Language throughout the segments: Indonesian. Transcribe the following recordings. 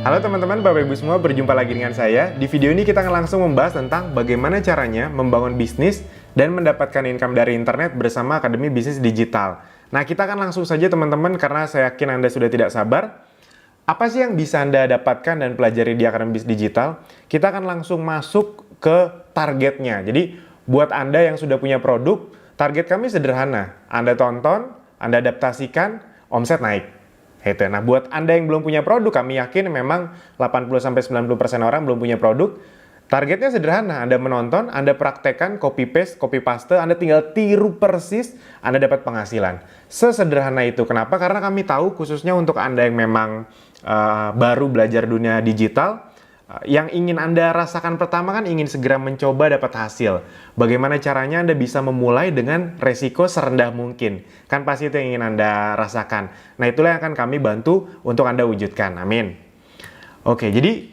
Halo teman-teman, Bapak Ibu semua, berjumpa lagi dengan saya. Di video ini kita akan langsung membahas tentang bagaimana caranya membangun bisnis dan mendapatkan income dari internet bersama Akademi Bisnis Digital. Nah, kita akan langsung saja teman-teman, karena saya yakin Anda sudah tidak sabar. Apa sih yang bisa Anda dapatkan dan pelajari di Akademi Bisnis Digital? Kita akan langsung masuk ke targetnya. Jadi, buat Anda yang sudah punya produk, target kami sederhana. Anda tonton, Anda adaptasikan, omset naik. Nah, buat Anda yang belum punya produk, kami yakin memang 80-90% orang belum punya produk. Targetnya sederhana, Anda menonton, Anda praktekkan, copy paste, Anda tinggal tiru persis, Anda dapat penghasilan. Sesederhana itu. Kenapa? Karena kami tahu khususnya untuk Anda yang memang baru belajar dunia digital, yang ingin Anda rasakan pertama kan ingin segera mencoba dapat hasil. Bagaimana caranya Anda bisa memulai dengan resiko serendah mungkin. Kan pasti itu yang ingin Anda rasakan. Nah, itulah yang akan kami bantu untuk Anda wujudkan. Amin. Oke, jadi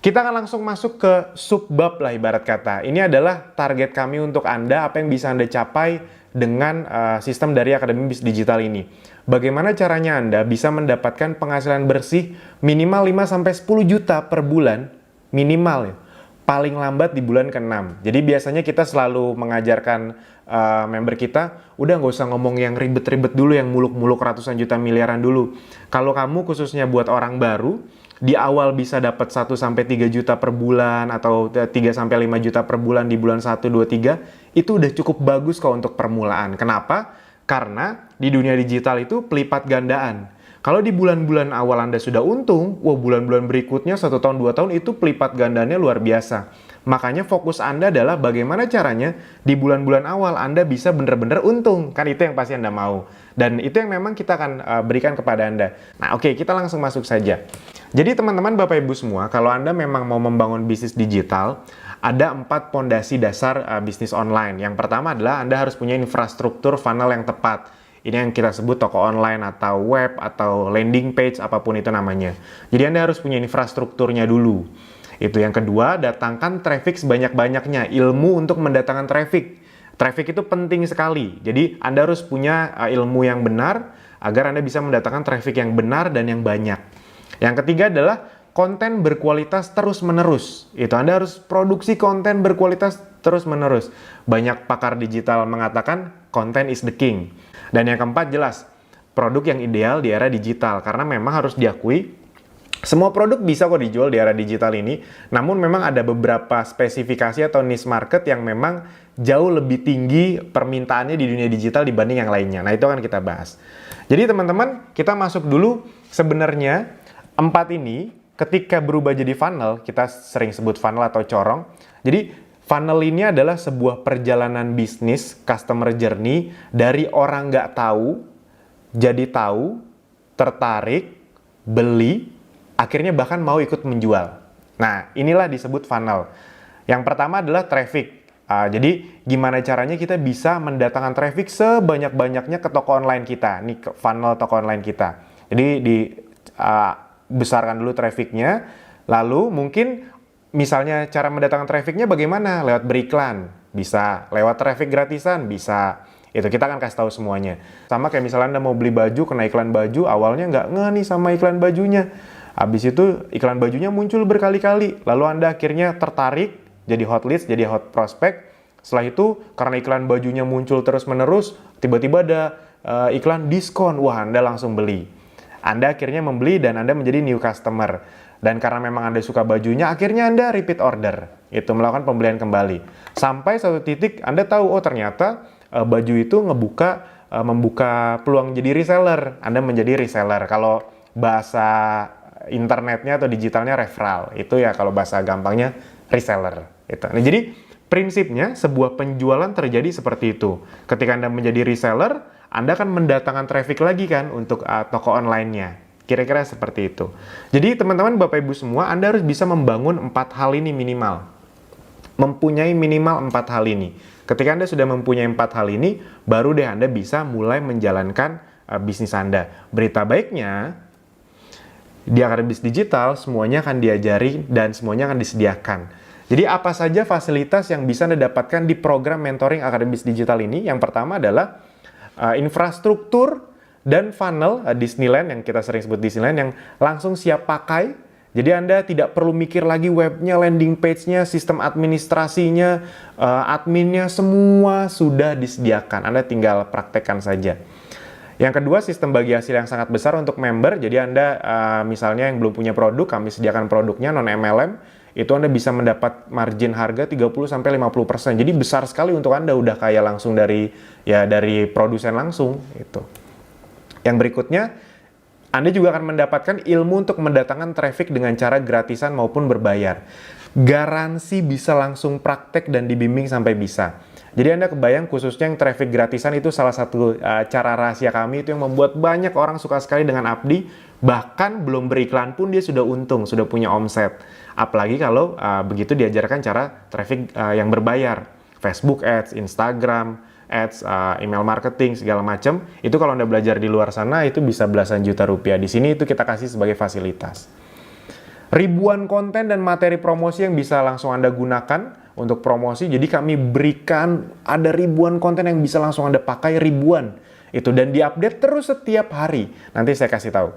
kita akan langsung masuk ke subbab lah ibarat kata. Ini adalah target kami untuk Anda, apa yang bisa Anda capai dengan sistem dari Akademi Bisnis Digital ini. Bagaimana caranya Anda bisa mendapatkan penghasilan bersih minimal 5-10 juta per bulan, minimal ya. Paling lambat di bulan ke-6. Jadi biasanya kita selalu mengajarkan member kita, udah nggak usah ngomong yang ribet-ribet dulu, yang muluk-muluk ratusan juta miliaran dulu. Kalau kamu khususnya buat orang baru, di awal bisa dapat 1-3 juta per bulan atau 3-5 juta per bulan di bulan 1, 2, 3, itu udah cukup bagus kok untuk permulaan. Kenapa? Karena di dunia digital itu pelipat gandaan. Kalau di bulan-bulan awal Anda sudah untung, bulan-bulan berikutnya 1 tahun, 2 tahun itu pelipat gandanya luar biasa. Makanya fokus Anda adalah bagaimana caranya di bulan-bulan awal Anda bisa benar-benar untung. Kan itu yang pasti Anda mau. Dan itu yang memang kita akan berikan kepada Anda. Nah, oke, kita langsung masuk saja. Jadi teman-teman, Bapak Ibu semua, kalau Anda memang mau membangun bisnis digital, ada 4 pondasi dasar bisnis online. Yang pertama adalah Anda harus punya infrastruktur funnel yang tepat. Ini yang kita sebut toko online atau web atau landing page, apapun itu namanya. Jadi Anda harus punya infrastrukturnya dulu. Itu yang kedua, datangkan traffic sebanyak-banyaknya, ilmu untuk mendatangkan traffic. Traffic itu penting sekali. Jadi Anda harus punya ilmu yang benar agar Anda bisa mendatangkan traffic yang benar dan yang banyak. Yang ketiga adalah konten berkualitas terus-menerus. Itu Anda harus produksi konten berkualitas terus-menerus. Banyak pakar digital mengatakan content is the king. Dan yang keempat jelas, produk yang ideal di era digital. Karena memang harus diakui, semua produk bisa kok dijual di era digital ini. Namun memang ada beberapa spesifikasi atau niche market yang memang jauh lebih tinggi permintaannya di dunia digital dibanding yang lainnya. Nah, itu akan kita bahas. Jadi teman-teman, kita masuk dulu. Sebenarnya 4 ini ketika berubah jadi funnel, kita sering sebut funnel atau corong. Jadi funnel ini adalah sebuah perjalanan bisnis, customer journey, dari orang nggak tahu, jadi tahu, tertarik, beli, akhirnya bahkan mau ikut menjual. Nah, inilah disebut funnel. Yang pertama adalah traffic. Jadi, gimana caranya kita bisa mendatangkan traffic sebanyak-banyaknya ke toko online kita. Ini funnel toko online kita. Jadi, besarkan dulu trafficnya, lalu mungkin misalnya cara mendatangkan trafficnya bagaimana? Lewat beriklan, bisa. Lewat traffic gratisan, bisa. Itu kita akan kasih tahu semuanya. Sama kayak misalnya Anda mau beli baju, kena iklan baju, awalnya nggak ngeh nih sama iklan bajunya. Habis itu iklan bajunya muncul berkali-kali, lalu Anda akhirnya tertarik, jadi hot leads, jadi hot prospect. Setelah itu, karena iklan bajunya muncul terus-menerus, tiba-tiba ada iklan diskon, wah Anda langsung beli. Anda akhirnya membeli dan Anda menjadi new customer. Dan karena memang Anda suka bajunya, akhirnya Anda repeat order. Itu melakukan pembelian kembali. Sampai satu titik Anda tahu, oh ternyata baju itu membuka peluang jadi reseller. Anda menjadi reseller. Kalau bahasa internetnya atau digitalnya referral. Itu ya kalau bahasa gampangnya reseller. Itu. Nah, jadi prinsipnya sebuah penjualan terjadi seperti itu. Ketika Anda menjadi reseller, Anda akan mendatangkan traffic lagi kan untuk toko online-nya. Kira-kira seperti itu. Jadi teman-teman, Bapak Ibu semua, Anda harus bisa membangun 4 hal ini minimal. Mempunyai minimal 4 hal ini. Ketika Anda sudah mempunyai 4 hal ini, baru deh Anda bisa mulai menjalankan bisnis Anda. Berita baiknya, di Akademi Bisnis Digital semuanya akan diajari dan semuanya akan disediakan. Jadi apa saja fasilitas yang bisa Anda dapatkan di program mentoring Akademi Bisnis Digital ini? Yang pertama adalah infrastruktur dan funnel Disneyland, yang kita sering sebut Disneyland, yang langsung siap pakai Jadi Anda tidak perlu mikir lagi webnya, landing page-nya, sistem administrasinya, adminnya, semua sudah disediakan. Anda tinggal praktekkan saja. Yang kedua, sistem bagi hasil yang sangat besar untuk member. Jadi Anda misalnya yang belum punya produk, kami sediakan produknya non-MLM, itu Anda bisa mendapat margin harga 30-50%. Jadi besar sekali untuk Anda, udah kayak langsung dari produsen langsung itu. Yang berikutnya, Anda juga akan mendapatkan ilmu untuk mendatangkan traffic dengan cara gratisan maupun berbayar. Garansi bisa langsung praktek dan dibimbing sampai bisa. Jadi Anda kebayang khususnya yang traffic gratisan itu salah satu cara rahasia kami itu yang membuat banyak orang suka sekali dengan Abdi. Bahkan belum beriklan pun dia sudah untung, sudah punya omset. Apalagi kalau begitu diajarkan cara traffic yang berbayar. Facebook Ads, Instagram Ads, email marketing, segala macam. Itu kalau Anda belajar di luar sana, itu bisa belasan juta rupiah. Di sini itu kita kasih sebagai fasilitas. Ribuan konten dan materi promosi yang bisa langsung Anda gunakan untuk promosi. Jadi kami berikan ada ribuan konten yang bisa langsung Anda pakai, ribuan. Itu, dan diupdate terus setiap hari. Nanti saya kasih tahu.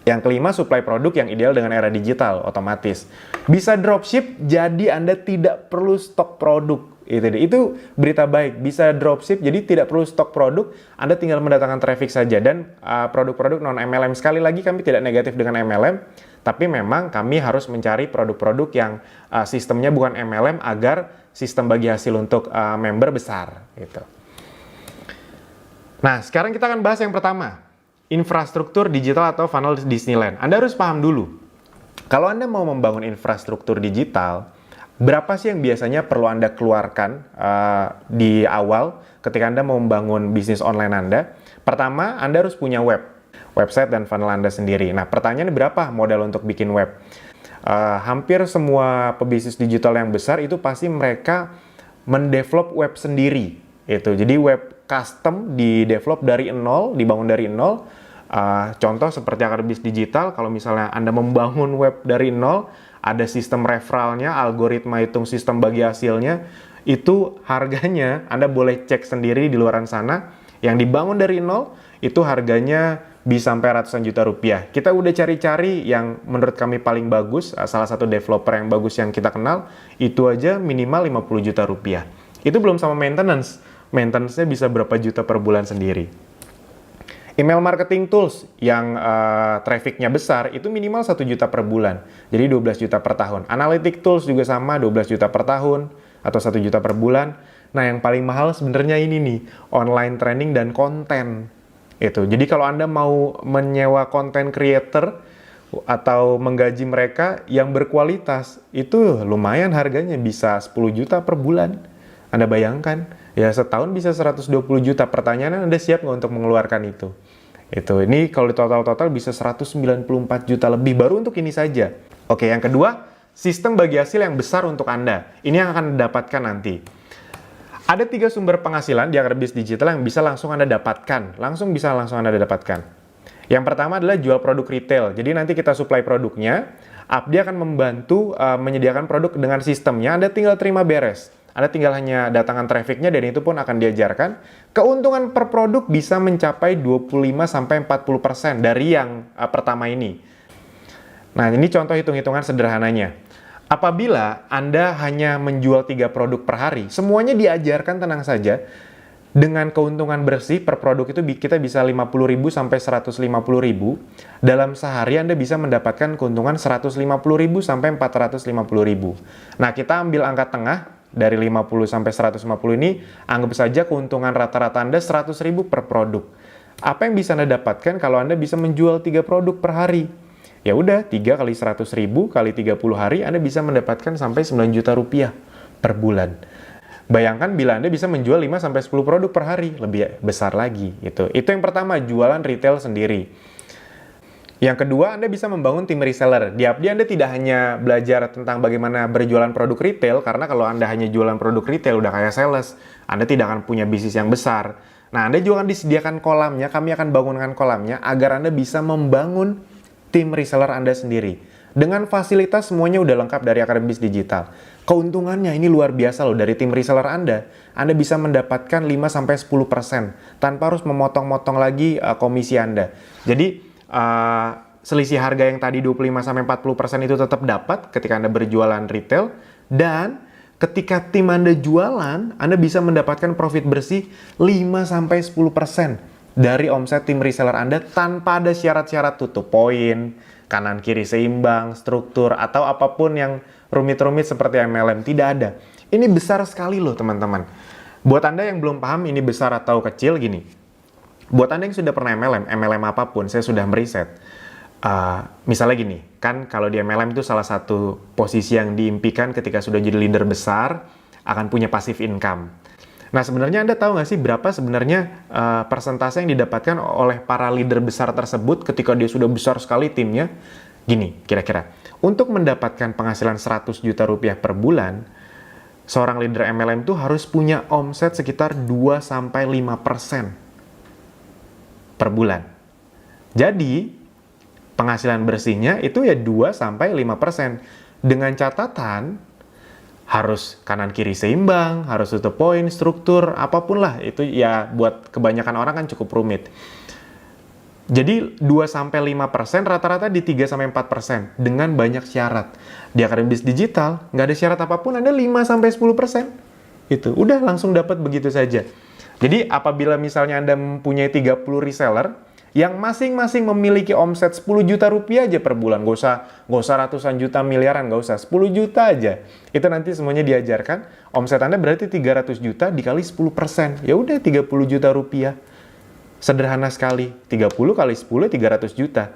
Yang kelima, supply produk yang ideal dengan era digital, otomatis. Bisa dropship, jadi Anda tidak perlu stok produk. Itu berita baik, bisa dropship, jadi tidak perlu stok produk, Anda tinggal mendatangkan traffic saja. Dan produk-produk non-MLM, sekali lagi kami tidak negatif dengan MLM, tapi memang kami harus mencari produk-produk yang sistemnya bukan MLM agar sistem bagi hasil untuk member besar. Gitu. Nah, sekarang kita akan bahas yang pertama, infrastruktur digital atau funnel Disneyland. Anda harus paham dulu, kalau Anda mau membangun infrastruktur digital, berapa sih yang biasanya perlu Anda keluarkan di awal ketika Anda mau membangun bisnis online Anda? Pertama, Anda harus punya website dan funnel Anda sendiri. Nah, pertanyaannya berapa modal untuk bikin web? Hampir semua pebisnis digital yang besar itu pasti mereka mendevelop web sendiri. Jadi web custom di-develop dari nol, dibangun dari nol. Contoh seperti Akademi Digital, kalau misalnya Anda membangun web dari nol, ada sistem referralnya, algoritma hitung sistem bagi hasilnya, itu harganya Anda boleh cek sendiri di luaran sana. Yang dibangun dari nol, itu harganya bisa sampai ratusan juta rupiah. Kita udah cari-cari yang menurut kami paling bagus, salah satu developer yang bagus yang kita kenal, itu aja minimal 50 juta rupiah. Itu belum sama maintenance. Maintenance-nya bisa berapa juta per bulan sendiri. Email marketing tools yang traffic-nya besar itu minimal 1 juta per bulan. Jadi 12 juta per tahun. Analytic tools juga sama, 12 juta per tahun atau 1 juta per bulan. Nah, yang paling mahal sebenarnya ini nih, online training dan konten. Jadi kalau Anda mau menyewa content creator atau menggaji mereka yang berkualitas, itu lumayan harganya, bisa 10 juta per bulan. Anda bayangkan, ya setahun bisa 120 juta. Pertanyaannya, Anda siap nggak untuk mengeluarkan itu? Ini kalau di total bisa 194 juta lebih baru untuk ini saja. Oke, yang kedua, sistem bagi hasil yang besar untuk Anda. Ini yang akan Anda dapatkan nanti. Ada 3 sumber penghasilan di Akademi Digital yang bisa langsung Anda dapatkan. Bisa langsung Anda dapatkan. Yang pertama adalah jual produk retail. Jadi nanti kita supply produknya, Abdi akan membantu menyediakan produk dengan sistemnya, Anda tinggal terima beres. Anda tinggal hanya datangkan trafficnya dan itu pun akan diajarkan. Keuntungan per produk bisa mencapai 25-40% dari yang pertama ini. Nah, ini contoh hitung-hitungan sederhananya. Apabila Anda hanya menjual 3 produk per hari, semuanya diajarkan, tenang saja. Dengan keuntungan bersih per produk itu kita bisa 50.000 sampai 150.000. Dalam sehari Anda bisa mendapatkan keuntungan 150.000 sampai 450.000. Nah, kita ambil angka tengah. Dari 50 sampai 150 ini, anggap saja keuntungan rata-rata Anda 100.000 per produk. Apa yang bisa Anda dapatkan kalau Anda bisa menjual 3 produk per hari? Ya udah, 3 kali 100.000 kali 30 hari, Anda bisa mendapatkan sampai 9 juta rupiah per bulan. Bayangkan bila Anda bisa menjual 5 sampai 10 produk per hari, lebih besar lagi. Itu yang pertama, jualan retail sendiri. Yang kedua, Anda bisa membangun tim reseller. Di Abdi Anda tidak hanya belajar tentang bagaimana berjualan produk retail, karena kalau Anda hanya jualan produk retail, udah kayak sales, Anda tidak akan punya bisnis yang besar. Nah, Anda juga akan disediakan kolamnya, kami akan bangunkan kolamnya, agar Anda bisa membangun tim reseller Anda sendiri. Dengan fasilitas semuanya udah lengkap dari Akademi Digital. Keuntungannya ini luar biasa loh, dari tim reseller Anda bisa mendapatkan 5-10% tanpa harus memotong-motong lagi komisi Anda. Jadi, selisih harga yang tadi 25-40% itu tetap dapat ketika Anda berjualan retail, dan ketika tim Anda jualan, Anda bisa mendapatkan profit bersih 5-10% dari omset tim reseller Anda tanpa ada syarat-syarat tutup poin, kanan kiri seimbang, struktur, atau apapun yang rumit-rumit seperti MLM. Tidak ada. Ini besar sekali loh teman-teman. Buat Anda yang belum paham ini besar atau kecil, gini. Buat Anda yang sudah pernah MLM apapun, saya sudah meriset. Misalnya gini, kan kalau di MLM itu salah satu posisi yang diimpikan ketika sudah jadi leader besar, akan punya passive income. Nah sebenarnya Anda tahu nggak sih berapa sebenarnya persentase yang didapatkan oleh para leader besar tersebut ketika dia sudah besar sekali timnya? Gini, kira-kira, untuk mendapatkan penghasilan 100 juta rupiah per bulan, seorang leader MLM itu harus punya omset sekitar 2-5% per bulan. Jadi, penghasilan bersihnya itu ya 2-5%. Dengan catatan, harus kanan kiri seimbang, harus tutup poin, struktur, apapun lah. Itu ya buat kebanyakan orang kan cukup rumit. Jadi 2-5%, rata-rata di 3-4% dengan banyak syarat. Di Akademi Bisnis Digital, nggak ada syarat apapun, Anda 5-10%. Itu, udah langsung dapat begitu saja. Jadi apabila misalnya Anda mempunyai 30 reseller, yang masing-masing memiliki omset 10 juta rupiah aja per bulan, nggak usah ratusan juta miliaran, nggak usah, 10 juta aja. Itu nanti semuanya diajarkan, omset Anda berarti 300 juta dikali 10%. Ya udah 30 juta rupiah. Sederhana sekali, 30 kali 10, 300 juta.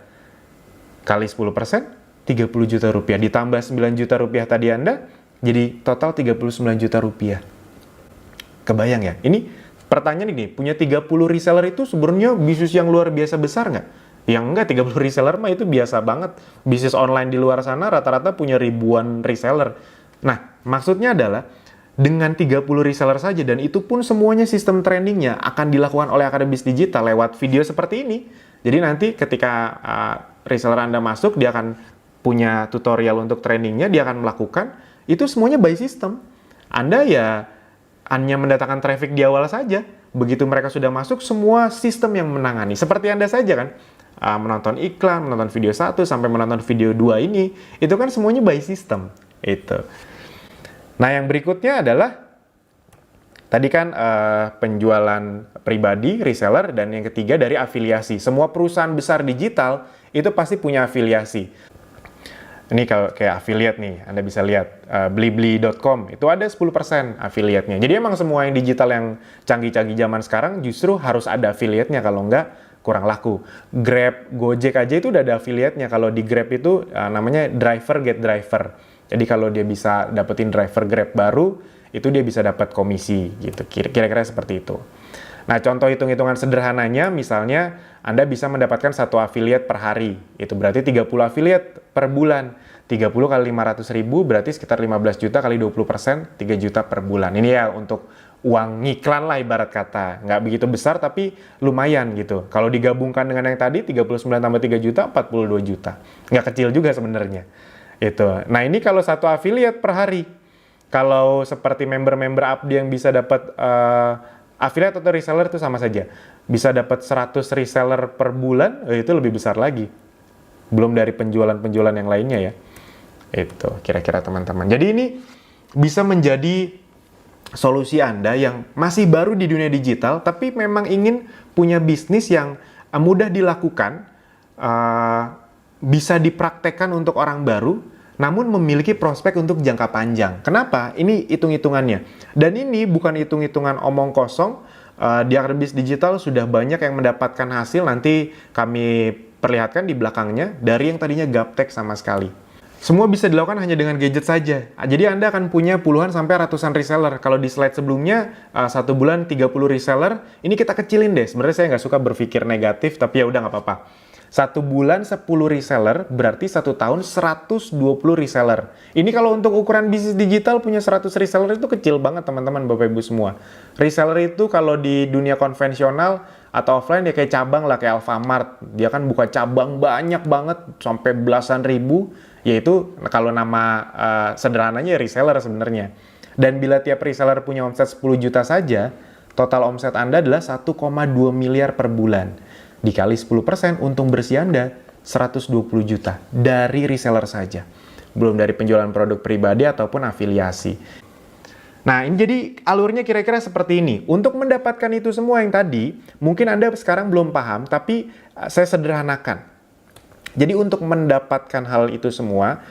Kali 10%, 30 juta rupiah. Ditambah 9 juta rupiah tadi Anda, jadi total 39 juta rupiah. Kebayang ya? Ini pertanyaan ini, punya 30 reseller itu sebenarnya bisnis yang luar biasa besar nggak? Yang enggak, 30 reseller mah itu biasa banget. Bisnis online di luar sana rata-rata punya ribuan reseller. Nah, maksudnya adalah dengan 30 reseller saja, dan itu pun semuanya sistem trainingnya akan dilakukan oleh Akademi Bisnis Digital lewat video seperti ini. Jadi nanti ketika reseller Anda masuk, dia akan punya tutorial untuk trainingnya, dia akan melakukan, itu semuanya by system. Anda ya hanya mendatangkan traffic di awal saja. Begitu mereka sudah masuk, semua sistem yang menangani. Seperti Anda saja kan, menonton iklan, menonton video 1 sampai menonton video 2 ini, itu kan semuanya by system. Itu. Nah, yang berikutnya adalah, tadi kan penjualan pribadi, reseller, dan yang ketiga dari afiliasi. Semua perusahaan besar digital itu pasti punya afiliasi. Ini kalau kayak affiliate nih, Anda bisa lihat blibli.com itu ada 10% affiliate-nya. Jadi emang semua yang digital yang canggih-canggih zaman sekarang justru harus ada affiliate-nya, kalau enggak kurang laku. Grab, Gojek aja itu udah ada affiliate-nya. Kalau di Grab itu namanya driver get driver. Jadi kalau dia bisa dapetin driver Grab baru, itu dia bisa dapat komisi gitu. Kira-kira seperti itu. Nah, contoh hitung-hitungan sederhananya, misalnya Anda bisa mendapatkan satu affiliate per hari. Itu berarti 30 affiliate per bulan. 30 kali 500 ribu berarti sekitar 15 juta kali 20%, 3 juta per bulan. Ini ya untuk uang ngiklan lah ibarat kata. Nggak begitu besar tapi lumayan gitu. Kalau digabungkan dengan yang tadi, 39 tambah 3 juta, 42 juta. Nggak kecil juga sebenarnya. Itu. Nah, ini kalau satu affiliate per hari. Kalau seperti member-member Abdi yang bisa dapat affiliate atau reseller itu sama saja. Bisa dapat 100 reseller per bulan, itu lebih besar lagi. Belum dari penjualan-penjualan yang lainnya ya. Itu kira-kira teman-teman. Jadi ini bisa menjadi solusi Anda yang masih baru di dunia digital, tapi memang ingin punya bisnis yang mudah dilakukan, bisa dipraktekkan untuk orang baru, namun memiliki prospek untuk jangka panjang. Kenapa? Ini hitung-hitungannya. Dan ini bukan hitung-hitungan omong kosong. Di Akademi Bisnis Digital sudah banyak yang mendapatkan hasil. Nanti kami perlihatkan di belakangnya dari yang tadinya gaptek sama sekali. Semua bisa dilakukan hanya dengan gadget saja. Jadi Anda akan punya puluhan sampai ratusan reseller. Kalau di slide sebelumnya, 1 bulan 30 reseller. Ini kita kecilin deh. Sebenarnya saya nggak suka berpikir negatif, tapi ya udah nggak apa-apa. 1 bulan 10 reseller, berarti 1 tahun 120 reseller. Ini kalau untuk ukuran bisnis digital punya 100 reseller itu kecil banget teman-teman, Bapak Ibu semua. Reseller itu kalau di dunia konvensional atau offline ya kayak cabang lah, kayak Alfamart. Dia kan buka cabang banyak banget, sampai belasan ribu. Yaitu kalau nama sederhananya reseller sebenarnya. Dan bila tiap reseller punya omset 10 juta saja, total omset Anda adalah 1,2 miliar per bulan. Dikali 10%, untung bersih Anda 120 juta dari reseller saja. Belum dari penjualan produk pribadi ataupun afiliasi. Nah, ini jadi alurnya kira-kira seperti ini. Untuk mendapatkan itu semua yang tadi, mungkin Anda sekarang belum paham, tapi saya sederhanakan. Jadi untuk mendapatkan hal itu semua,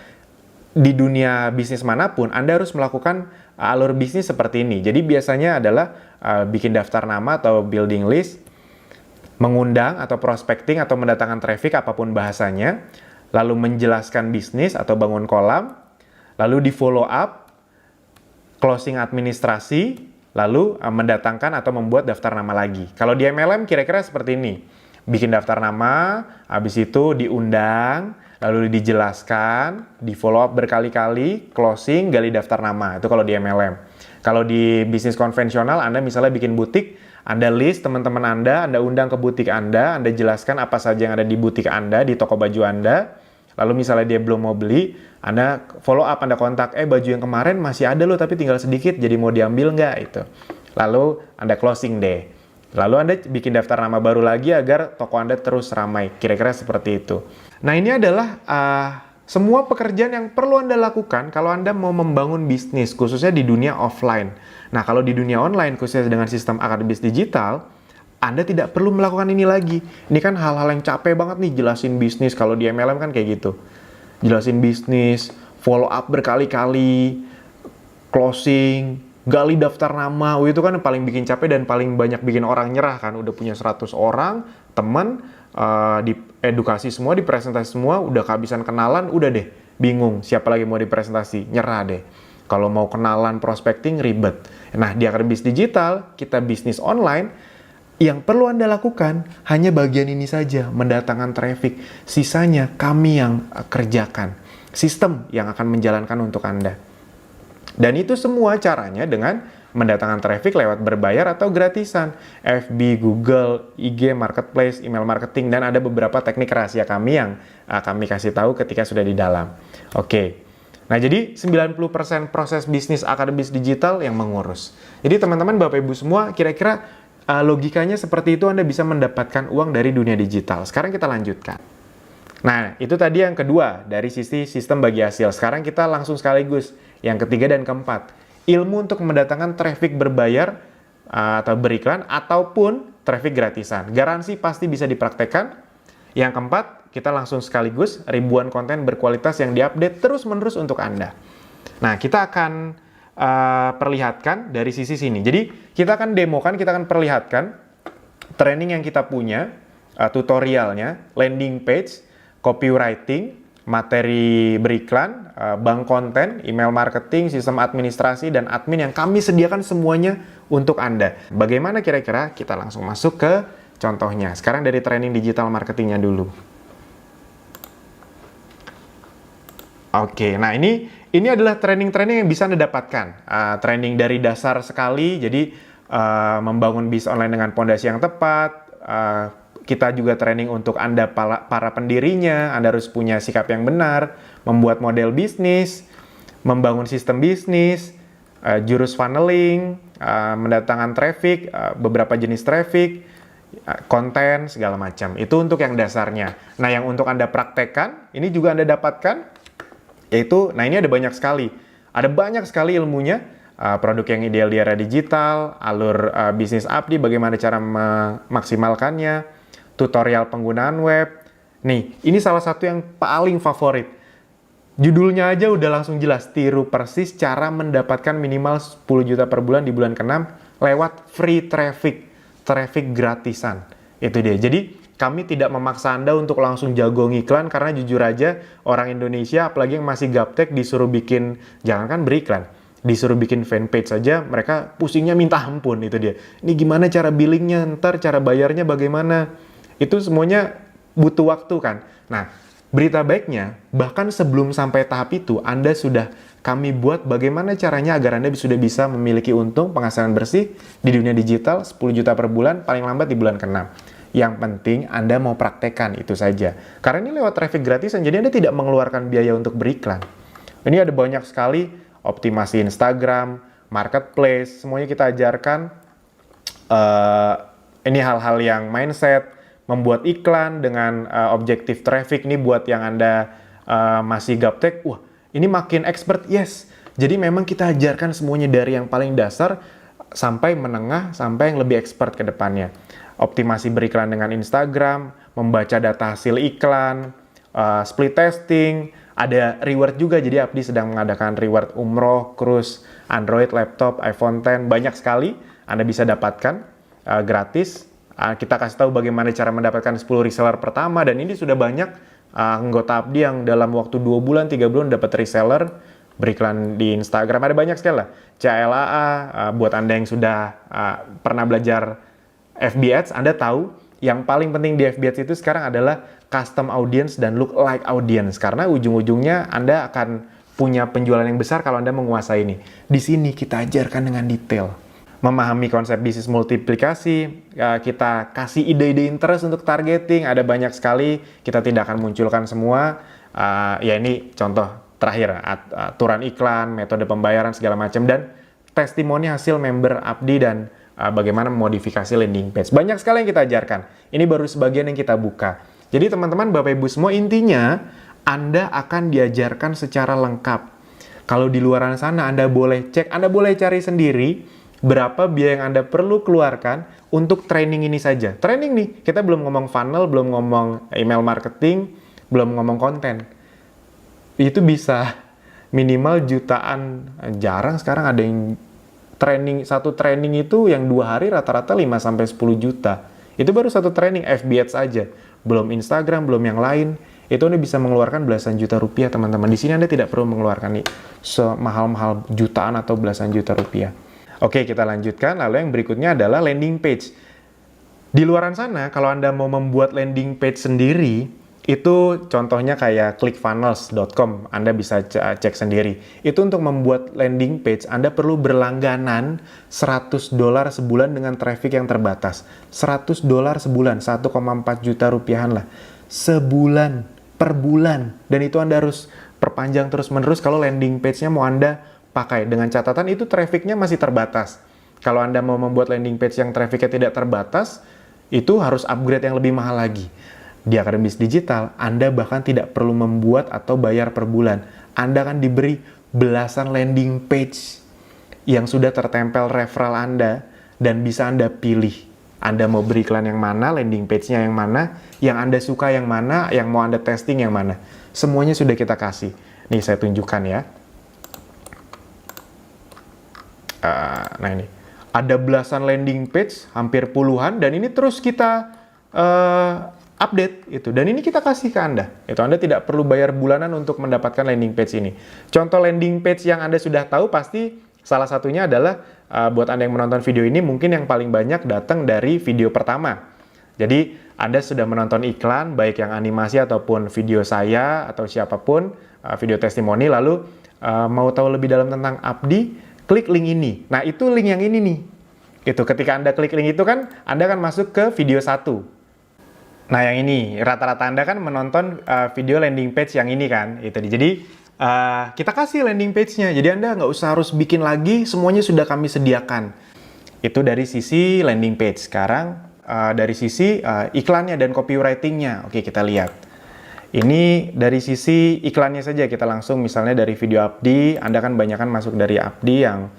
di dunia bisnis manapun, Anda harus melakukan alur bisnis seperti ini. Jadi biasanya adalah bikin daftar nama atau building list, mengundang atau prospecting atau mendatangkan traffic apapun bahasanya, lalu menjelaskan bisnis atau bangun kolam, lalu di follow up, closing administrasi, lalu mendatangkan atau membuat daftar nama lagi. Kalau di MLM kira-kira seperti ini. Bikin daftar nama, habis itu diundang, lalu dijelaskan, di follow up berkali-kali, closing, gali daftar nama. Itu kalau di MLM. Kalau di bisnis konvensional, Anda misalnya bikin butik, Anda list teman-teman Anda undang ke butik Anda jelaskan apa saja yang ada di butik Anda, di toko baju Anda. Lalu misalnya dia belum mau beli, Anda follow up, Anda kontak, baju yang kemarin masih ada loh tapi tinggal sedikit, jadi mau diambil nggak? Itu. Lalu Anda closing deh. Lalu Anda bikin daftar nama baru lagi agar toko Anda terus ramai. Kira-kira seperti itu. Nah, ini adalah semua pekerjaan yang perlu Anda lakukan kalau Anda mau membangun bisnis, khususnya di dunia offline. Nah, kalau di dunia online, khususnya dengan sistem akademis digital, Anda tidak perlu melakukan ini lagi. Ini kan hal-hal yang capek banget nih, jelasin bisnis. Kalau di MLM kan kayak gitu. Jelasin bisnis, follow up berkali-kali, closing, gali daftar nama, itu kan paling bikin capek dan paling banyak bikin orang nyerah kan. Udah punya 100 orang, teman, di edukasi semua, di presentasi semua, udah kehabisan kenalan, udah deh, bingung siapa lagi mau dipresentasi, nyerah deh. Kalau mau kenalan, prospecting, ribet. Nah, di akademis digital, kita bisnis online, yang perlu Anda lakukan hanya bagian ini saja, mendatangkan traffic. Sisanya kami yang kerjakan. Sistem yang akan menjalankan untuk Anda. Dan itu semua caranya dengan mendatangkan traffic lewat berbayar atau gratisan. FB, Google, IG, Marketplace, email marketing, dan ada beberapa teknik rahasia kami yang kami kasih tahu ketika sudah di dalam. Oke. Nah, jadi 90% proses bisnis akademis digital yang mengurus. Jadi teman-teman, Bapak Ibu semua, kira-kira logikanya seperti itu Anda bisa mendapatkan uang dari dunia digital. Sekarang kita lanjutkan. Nah, itu tadi yang kedua dari sisi sistem bagi hasil. Sekarang kita langsung sekaligus yang ketiga dan keempat. Ilmu untuk mendatangkan traffic berbayar atau beriklan ataupun traffic gratisan. Garansi pasti bisa dipraktekkan. Yang keempat, kita langsung sekaligus ribuan konten berkualitas yang diupdate terus-menerus untuk Anda. Nah, kita akan perlihatkan dari sisi sini. Jadi, kita akan demokan, kita akan perlihatkan training yang kita punya, tutorialnya, landing page, copywriting, materi beriklan, bank konten, email marketing, sistem administrasi, dan admin yang kami sediakan semuanya untuk Anda. Bagaimana kira-kira? Kita langsung masuk ke contohnya. Sekarang dari training digital marketingnya dulu. Oke, nah ini adalah training-training yang bisa Anda dapatkan. Training dari dasar sekali, jadi membangun bisnis online dengan pondasi yang tepat. Kita juga training untuk Anda para pendirinya, Anda harus punya sikap yang benar, membuat model bisnis, membangun sistem bisnis, jurus funneling, mendatangkan traffic, beberapa jenis traffic, konten, segala macam. Itu untuk yang dasarnya. Nah, yang untuk Anda praktekkan, ini juga Anda dapatkan, yaitu, nah ini ada banyak sekali. Ada banyak sekali ilmunya, produk yang ideal di era digital, alur bisnis abdi, bagaimana cara memaksimalkannya, tutorial penggunaan web. Nih, ini salah satu yang paling favorit. Judulnya aja udah langsung jelas, tiru persis cara mendapatkan minimal 10 juta per bulan di bulan ke-6 lewat free traffic gratisan. Itu dia. Jadi, kami tidak memaksa Anda untuk langsung jago ngiklan, karena jujur aja orang Indonesia, apalagi yang masih gaptek, disuruh bikin, jangankan beriklan, disuruh bikin fanpage saja, mereka pusingnya minta ampun. Itu dia. Ini gimana cara billingnya, ntar cara bayarnya bagaimana? Itu semuanya butuh waktu kan. Nah, berita baiknya, bahkan sebelum sampai tahap itu, Anda sudah kami buat bagaimana caranya agar Anda sudah bisa memiliki untung penghasilan bersih di dunia digital 10 juta per bulan, paling lambat di bulan ke-6. Yang penting Anda mau praktekkan, itu saja. Karena ini lewat traffic gratisan, jadi Anda tidak mengeluarkan biaya untuk beriklan. Ini ada banyak sekali, optimasi Instagram, marketplace, semuanya kita ajarkan. Ini hal-hal yang mindset, membuat iklan dengan objektif traffic nih buat yang Anda masih gaptek. Wah, ini makin expert, yes. Jadi memang kita ajarkan semuanya dari yang paling dasar sampai menengah, sampai yang lebih expert ke depannya. Optimasi beriklan dengan Instagram, membaca data hasil iklan, split testing, ada reward juga. Jadi Apdi sedang mengadakan reward umroh, cruise, Android, laptop, iPhone X, banyak sekali Anda bisa dapatkan gratis. Kita kasih tahu bagaimana cara mendapatkan 10 reseller pertama, dan ini sudah banyak anggota Apdi yang dalam waktu 2 bulan, 3 bulan dapat reseller, beriklan di Instagram. Ada banyak sekali lah. CLAA, buat Anda yang sudah pernah belajar FB Ads, Anda tahu yang paling penting di FB Ads itu sekarang adalah custom audience dan look like audience. Karena ujung-ujungnya Anda akan punya penjualan yang besar kalau Anda menguasai ini. Di sini kita ajarkan dengan detail. Memahami konsep bisnis multiplikasi, kita kasih ide-ide interest untuk targeting, ada banyak sekali, kita tidak akan munculkan semua. Ya ini contoh terakhir, aturan iklan, metode pembayaran segala macam, dan testimoni hasil member Apdi dan bagaimana memodifikasi landing page. Banyak sekali yang kita ajarkan. Ini baru sebagian yang kita buka. Jadi teman-teman, Bapak Ibu semua, intinya Anda akan diajarkan secara lengkap. Kalau di luar sana Anda boleh cek, Anda boleh cari sendiri berapa biaya yang Anda perlu keluarkan untuk training ini saja. Training nih, kita belum ngomong funnel, belum ngomong email marketing, belum ngomong konten. Itu bisa minimal jutaan. Jarang sekarang ada yang training, satu training itu yang 2 hari rata-rata 5-10 juta. Itu baru satu training FB Ads aja. Belum Instagram, belum yang lain. Itu Anda bisa mengeluarkan belasan juta rupiah, teman-teman. Di sini Anda tidak perlu mengeluarkan nih semahal-mahal jutaan atau belasan juta rupiah. Oke, kita lanjutkan. Lalu yang berikutnya adalah landing page. Di luaran sana, kalau Anda mau membuat landing page sendiri, itu contohnya kayak clickfunnels.com, Anda bisa cek sendiri. Itu untuk membuat landing page, Anda perlu berlangganan $100 sebulan dengan traffic yang terbatas. $100 sebulan, 1,4 juta rupiahan lah. Sebulan, per bulan. Dan itu Anda harus perpanjang terus-menerus kalau landing page-nya mau Anda pakai. Dengan catatan itu traffic-nya masih terbatas. Kalau Anda mau membuat landing page yang traffic-nya tidak terbatas, itu harus upgrade yang lebih mahal lagi. Di Akademi Bisnis Digital, Anda bahkan tidak perlu membuat atau bayar per bulan. Anda akan diberi belasan landing page yang sudah tertempel referral Anda, dan bisa Anda pilih. Anda mau beri iklan yang mana, landing page-nya yang mana, yang Anda suka yang mana, yang mau Anda testing yang mana. Semuanya sudah kita kasih. Nih saya tunjukkan ya. Nah ini. Ada belasan landing page, hampir puluhan, dan ini terus kita update itu, dan ini kita kasih ke Anda. Itu Anda tidak perlu bayar bulanan untuk mendapatkan landing page ini. Contoh landing page yang Anda sudah tahu pasti salah satunya adalah buat Anda yang menonton video ini mungkin yang paling banyak datang dari video pertama. Jadi Anda sudah menonton iklan baik yang animasi ataupun video saya atau siapapun, video testimoni, lalu mau tahu lebih dalam tentang Apdi, klik link ini. Nah, itu link yang ini nih. Itu ketika Anda klik link itu kan Anda akan masuk ke video 1. Nah, yang ini, rata-rata Anda kan menonton video landing page yang ini kan. Itu. Jadi, kita kasih landing page-nya. Jadi, Anda nggak usah harus bikin lagi, semuanya sudah kami sediakan. Itu dari sisi landing page. Sekarang, dari sisi iklannya dan copywriting-nya. Oke, kita lihat. Ini dari sisi iklannya saja. Kita langsung misalnya dari video Apdi. Anda kan banyak kan masuk dari Apdi yang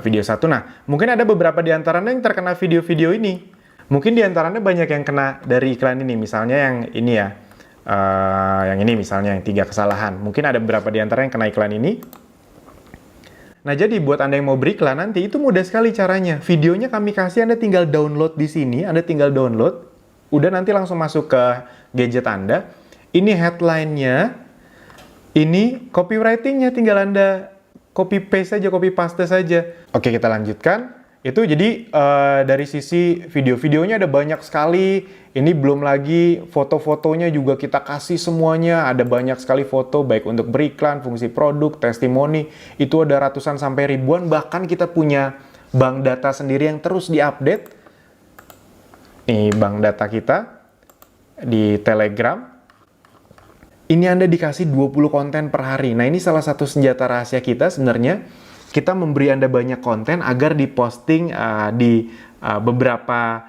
video 1. Nah, mungkin ada beberapa di antaranya yang terkena video-video ini. Mungkin di antaranya banyak yang kena dari iklan ini, misalnya yang ini ya, yang ini misalnya, yang 3 kesalahan. Mungkin ada beberapa di antara yang kena iklan ini. Nah, jadi buat Anda yang mau beriklan nanti, itu mudah sekali caranya. Videonya kami kasih, Anda tinggal download di sini, Anda tinggal download, udah nanti langsung masuk ke gadget Anda. Ini headline-nya, ini copywriting-nya, tinggal Anda copy paste saja, copy paste saja. Oke, kita lanjutkan. Itu jadi dari sisi video-videonya ada banyak sekali. Ini belum lagi foto-fotonya juga kita kasih semuanya. Ada banyak sekali foto baik untuk beriklan, fungsi produk, testimoni. Itu ada ratusan sampai ribuan. Bahkan kita punya bank data sendiri yang terus diupdate. Nih bank data kita di Telegram. Ini Anda dikasih 20 konten per hari. Nah, ini salah satu senjata rahasia kita sebenarnya. Kita memberi Anda banyak konten agar diposting di beberapa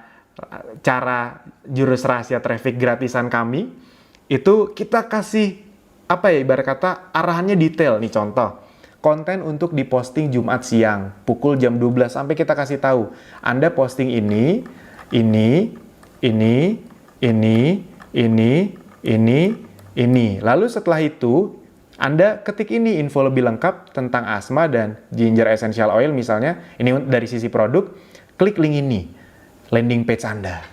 cara jurus rahasia traffic gratisan kami, itu kita kasih, apa ya, ibarat kata arahannya detail. Nih contoh, konten untuk diposting Jumat siang, pukul jam 12, sampai kita kasih tahu, Anda posting ini, ini. Lalu setelah itu, Anda ketik ini info lebih lengkap tentang Asma dan Ginger Essential Oil misalnya, ini dari sisi produk, klik link ini, landing page Anda.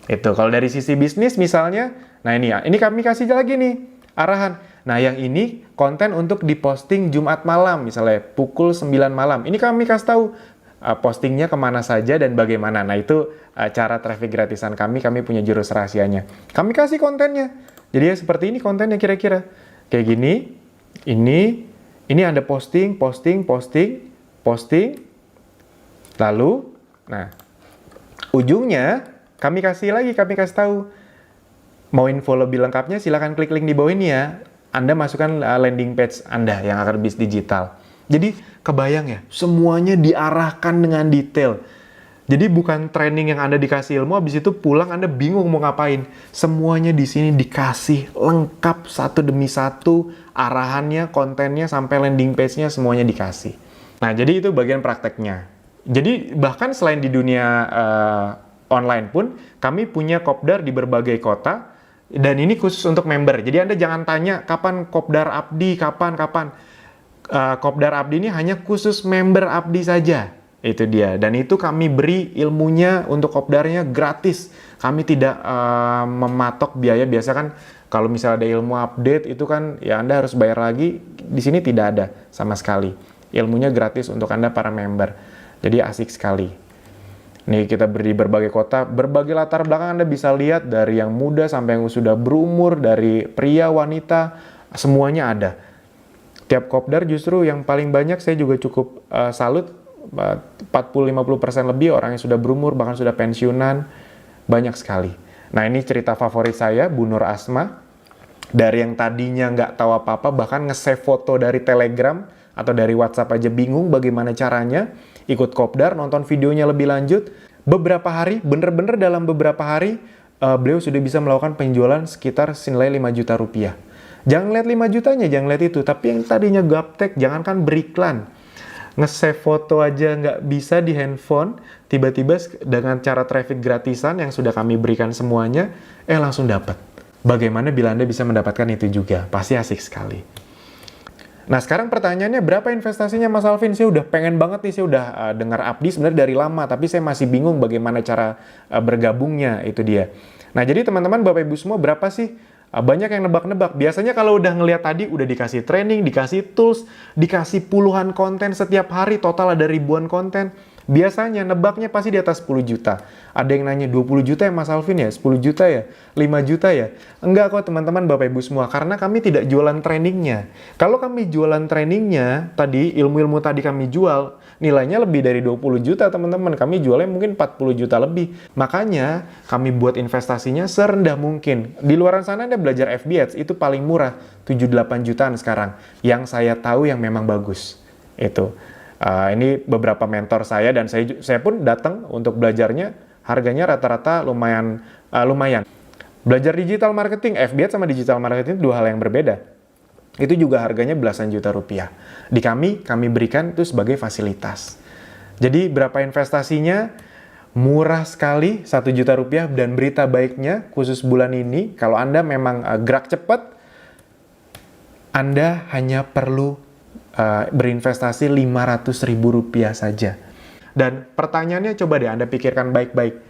Itu kalau dari sisi bisnis misalnya, nah ini kami kasih lagi nih arahan. Nah yang ini konten untuk diposting Jumat malam, misalnya pukul 9 malam. Ini kami kasih tahu postingnya kemana saja dan bagaimana. Nah itu cara traffic gratisan kami punya jurus rahasianya. Kami kasih kontennya. Jadi ya seperti ini kontennya kira-kira. Kayak gini, ini Anda posting. Lalu, nah, ujungnya kami kasih tahu. Mau info lebih lengkapnya silahkan klik link di bawah ini ya. Anda masukkan landing page Anda yang Akademi Digital. Jadi kebayang ya, semuanya diarahkan dengan detail. Jadi bukan training yang Anda dikasih ilmu, habis itu pulang Anda bingung mau ngapain. Semuanya di sini dikasih lengkap satu demi satu, arahannya, kontennya, sampai landing page-nya semuanya dikasih. Nah, jadi itu bagian prakteknya. Jadi bahkan selain di dunia online pun, kami punya kopdar di berbagai kota, dan ini khusus untuk member. Jadi Anda jangan tanya kapan kopdar Abdi, kapan. Kopdar Abdi ini hanya khusus member Abdi saja. Itu dia. Dan itu kami beri ilmunya untuk kopdarnya gratis. Kami tidak mematok biaya. Biasa kan kalau misalnya ada ilmu update itu kan ya Anda harus bayar lagi. Di sini tidak ada sama sekali. Ilmunya gratis untuk Anda para member. Jadi asik sekali. Nih kita beri berbagai kota, berbagai latar belakang Anda bisa lihat dari yang muda sampai yang sudah berumur, dari pria, wanita, semuanya ada. Tiap kopdar justru yang paling banyak saya juga cukup salut, 40-50% lebih orang yang sudah berumur, bahkan sudah pensiunan, banyak sekali. Nah ini cerita favorit saya, Bu Nur Asma, dari yang tadinya nggak tahu apa-apa, bahkan nge-save foto dari Telegram atau dari WhatsApp aja bingung bagaimana caranya, ikut kopdar, nonton videonya lebih lanjut, beberapa hari, bener-bener dalam beberapa hari, beliau sudah bisa melakukan penjualan sekitar senilai 5 juta rupiah. Jangan lihat 5 jutanya, jangan lihat itu, tapi yang tadinya gaptek, jangankan beriklan, nge-save foto aja nggak bisa di handphone, tiba-tiba dengan cara traffic gratisan yang sudah kami berikan semuanya, langsung dapat. Bagaimana bila Anda bisa mendapatkan itu juga? Pasti asik sekali. Nah sekarang pertanyaannya, berapa investasinya Mas Alvin? Saya udah pengen banget nih, saya udah dengar Abdi sebenarnya dari lama, tapi saya masih bingung bagaimana cara bergabungnya, itu dia. Nah jadi teman-teman, Bapak Ibu semua, berapa sih? Banyak yang nebak-nebak. Biasanya kalau udah ngelihat tadi, udah dikasih training, dikasih tools, dikasih puluhan konten setiap hari, total ada ribuan konten. Biasanya nebaknya pasti di atas 10 juta. Ada yang nanya 20 juta ya Mas Alvin ya? 10 juta ya? 5 juta ya? Enggak kok teman-teman, Bapak Ibu semua. Karena kami tidak jualan trainingnya. Kalau kami jualan trainingnya, tadi ilmu-ilmu tadi kami jual, nilainya lebih dari 20 juta teman-teman. Kami jualnya mungkin 40 juta lebih. Makanya kami buat investasinya serendah mungkin. Di luar sana Anda belajar FB Ads, itu paling murah. 7-8 jutaan sekarang. Yang saya tahu yang memang bagus. Itu. Ini beberapa mentor saya dan saya pun datang untuk belajarnya, harganya rata-rata lumayan. Belajar digital marketing, FB Ads sama digital marketing dua hal yang berbeda. Itu juga harganya belasan juta rupiah. Di kami berikan itu sebagai fasilitas. Jadi berapa investasinya? Murah sekali, 1 juta rupiah, dan berita baiknya khusus bulan ini, kalau Anda memang gerak cepat, Anda hanya perlu berinvestasi Rp500.000 saja. Dan pertanyaannya coba deh Anda pikirkan baik-baik.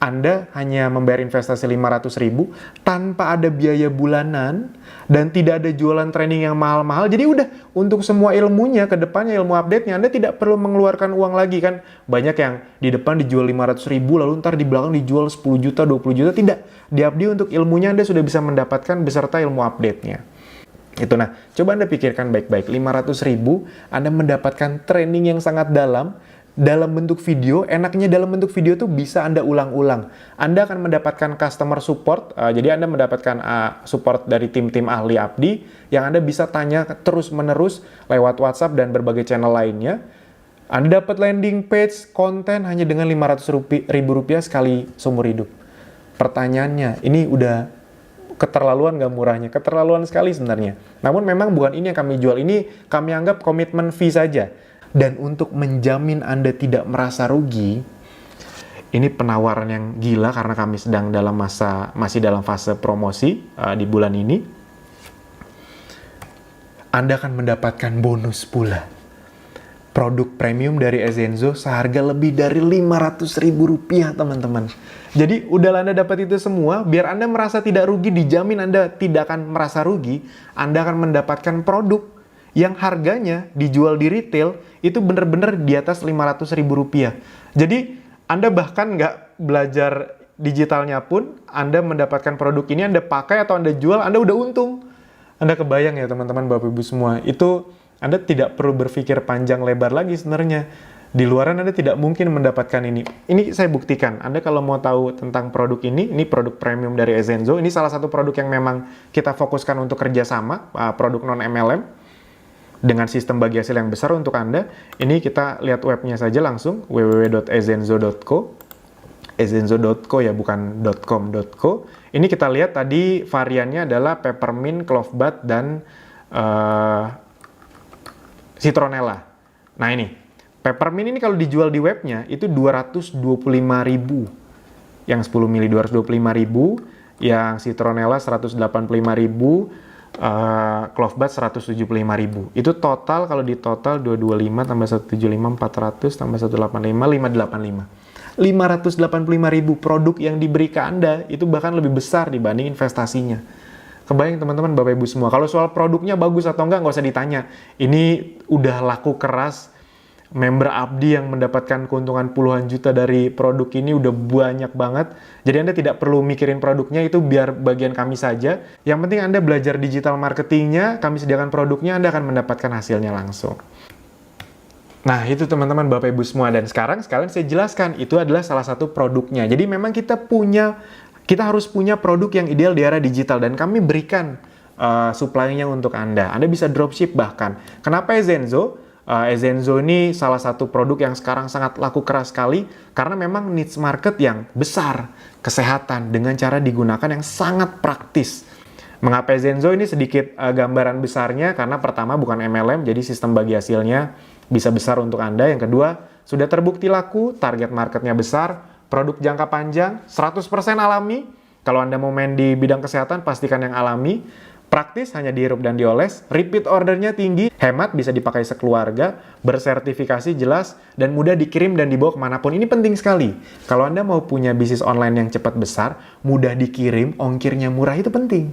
Anda hanya membayar investasi 500.000 tanpa ada biaya bulanan dan tidak ada jualan training yang mahal-mahal. Jadi udah untuk semua ilmunya ke depannya, ilmu update-nya, Anda tidak perlu mengeluarkan uang lagi kan. Banyak yang di depan dijual 500.000 lalu ntar di belakang dijual 10 juta, 20 juta. Tidak. Di Abdi untuk ilmunya Anda sudah bisa mendapatkan beserta ilmu update-nya. Itu. Nah, coba Anda pikirkan baik-baik, 500.000 Anda mendapatkan training yang sangat dalam bentuk video. Enaknya dalam bentuk video tuh bisa Anda ulang-ulang. Anda akan mendapatkan customer support, jadi Anda mendapatkan support dari tim-tim ahli Abdi yang Anda bisa tanya terus-menerus lewat WhatsApp dan berbagai channel lainnya. Anda dapat landing page, konten hanya dengan 500 ribu rupiah sekali seumur hidup. Pertanyaannya, ini udah keterlaluan nggak murahnya? Keterlaluan sekali sebenarnya. Namun memang bukan ini yang kami jual. Ini kami anggap komitmen fee saja. Dan untuk menjamin Anda tidak merasa rugi, ini penawaran yang gila karena kami sedang masih dalam fase promosi di bulan ini. Anda akan mendapatkan bonus pula. Produk premium dari Ezenzo seharga lebih dari 500 ribu rupiah, teman-teman. Jadi, udah Anda dapat itu semua, biar Anda merasa tidak rugi, dijamin Anda tidak akan merasa rugi, Anda akan mendapatkan produk yang harganya dijual di retail, itu benar-benar di atas 500 ribu rupiah. Jadi, Anda bahkan nggak belajar digitalnya pun, Anda mendapatkan produk ini, Anda pakai atau Anda jual, Anda udah untung. Anda kebayang ya, teman-teman, Bapak Ibu semua, itu Anda tidak perlu berpikir panjang lebar lagi sebenarnya. Di luaran Anda tidak mungkin mendapatkan ini. Ini saya buktikan. Anda kalau mau tahu tentang produk ini produk premium dari Ezenzo. Ini salah satu produk yang memang kita fokuskan untuk kerjasama, produk non-MLM, dengan sistem bagi hasil yang besar untuk Anda. Ini kita lihat webnya saja langsung, www.ezenzo.co. Ezenzo.co ya, bukan .com.co. Ini kita lihat tadi variannya adalah peppermint, clove bud, dan citronella. Nah ini, peppermint ini kalau dijual di webnya itu 225.000. Yang 10 mili 225.000, yang citronella 185.000, clove bud 175.000. Itu total, kalau di total 225 tambah 175 400 tambah 185 585. 585.000 produk yang diberi ke Anda itu bahkan lebih besar dibanding investasinya. Kebayang teman-teman, Bapak Ibu semua. Kalau soal produknya bagus atau nggak usah ditanya. Ini udah laku keras. Member Abdi yang mendapatkan keuntungan puluhan juta dari produk ini udah banyak banget. Jadi Anda tidak perlu mikirin produknya, itu biar bagian kami saja. Yang penting Anda belajar digital marketingnya, kami sediakan produknya, Anda akan mendapatkan hasilnya langsung. Nah, itu teman-teman, Bapak Ibu semua. Dan sekarang sekalian saya jelaskan, itu adalah salah satu produknya. Jadi memang kita harus punya produk yang ideal di era digital, dan kami berikan supply-nya untuk Anda. Anda bisa dropship bahkan. Kenapa Ezenzo? Ezenzo ini salah satu produk yang sekarang sangat laku keras sekali, karena memang niche market yang besar, kesehatan, dengan cara digunakan yang sangat praktis. Mengapa Ezenzo? Ini sedikit gambaran besarnya, karena pertama bukan MLM, jadi sistem bagi hasilnya bisa besar untuk Anda. Yang kedua, sudah terbukti laku, target marketnya besar, produk jangka panjang, 100% alami. Kalau Anda mau main di bidang kesehatan, pastikan yang alami. Praktis, hanya dihirup dan dioles. Repeat ordernya tinggi, hemat, bisa dipakai sekeluarga, bersertifikasi jelas, dan mudah dikirim dan dibawa kemanapun. Ini penting sekali. Kalau Anda mau punya bisnis online yang cepat besar, mudah dikirim, ongkirnya murah, itu penting.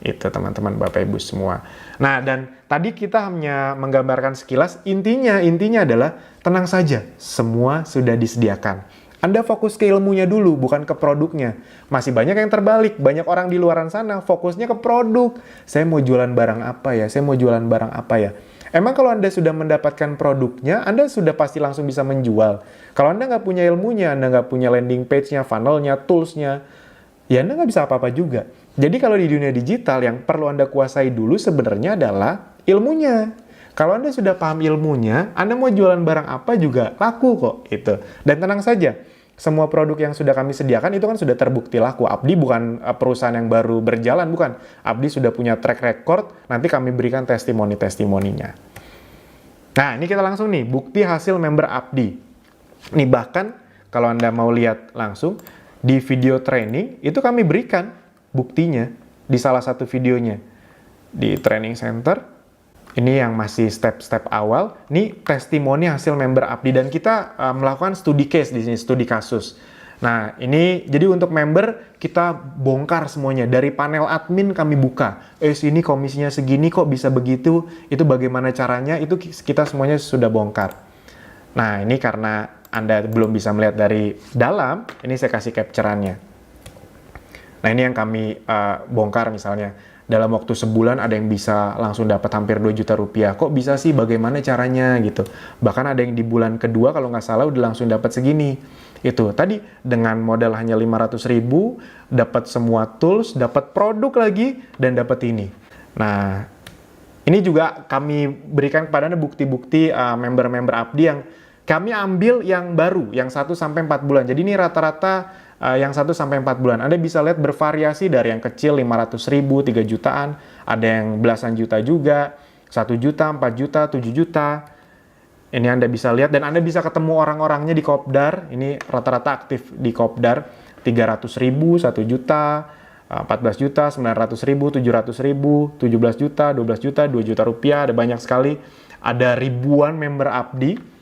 Itu teman-teman, Bapak Ibu semua. Nah, dan tadi kita hanya menggambarkan sekilas. Intinya adalah tenang saja, semua sudah disediakan. Anda fokus ke ilmunya dulu, bukan ke produknya. Masih banyak yang terbalik. Banyak orang di luaran sana fokusnya ke produk. Saya mau jualan barang apa ya? Saya mau jualan barang apa ya? Emang kalau Anda sudah mendapatkan produknya, Anda sudah pasti langsung bisa menjual. Kalau Anda nggak punya ilmunya, Anda nggak punya landing page-nya, funnel-nya, tools-nya, ya Anda nggak bisa apa-apa juga. Jadi kalau di dunia digital, yang perlu Anda kuasai dulu sebenarnya adalah ilmunya. Kalau Anda sudah paham ilmunya, Anda mau jualan barang apa juga laku kok. Itu. Dan tenang saja, semua produk yang sudah kami sediakan itu kan sudah terbukti laku. Abdi bukan perusahaan yang baru berjalan, bukan. Abdi sudah punya track record, nanti kami berikan testimoni-testimoninya. Nah, ini kita langsung nih, bukti hasil member Abdi. Nih, bahkan kalau Anda mau lihat langsung, di video training, itu kami berikan buktinya di salah satu videonya. Di training center, ini yang masih step-step awal. Ini testimoni hasil member Abdi, dan kita melakukan studi case di sini, studi kasus. Nah, ini jadi untuk member kita bongkar semuanya. Dari panel admin kami buka. Sini komisinya segini kok bisa begitu? Itu bagaimana caranya? Itu kita semuanya sudah bongkar. Nah, ini karena Anda belum bisa melihat dari dalam, ini saya kasih capture-annya. Nah, ini yang kami bongkar misalnya. Dalam waktu sebulan ada yang bisa langsung dapat hampir 2 juta rupiah. Kok bisa sih? Bagaimana caranya? Gitu. Bahkan ada yang di bulan kedua kalau nggak salah udah langsung dapat segini. Itu tadi dengan modal hanya 500.000, dapat semua tools, dapat produk lagi, dan dapat ini. Nah, ini juga kami berikan kepada Anda bukti-bukti member-member Abdi yang Kami ambil yang baru, yang 1-4 bulan. Jadi ini rata-rata yang 1-4 bulan. Anda bisa lihat bervariasi dari yang kecil 500.000, 3 jutaan, ada yang belasan juta juga, 1 juta, 4 juta, 7 juta. Ini Anda bisa lihat dan Anda bisa ketemu orang-orangnya di Kopdar. Ini rata-rata aktif di Kopdar. 300.000, 1 juta, 14 juta, 900.000, 700.000, 17 juta, 12 juta, 2 juta rupiah. Ada banyak sekali. Ada ribuan member Abdi.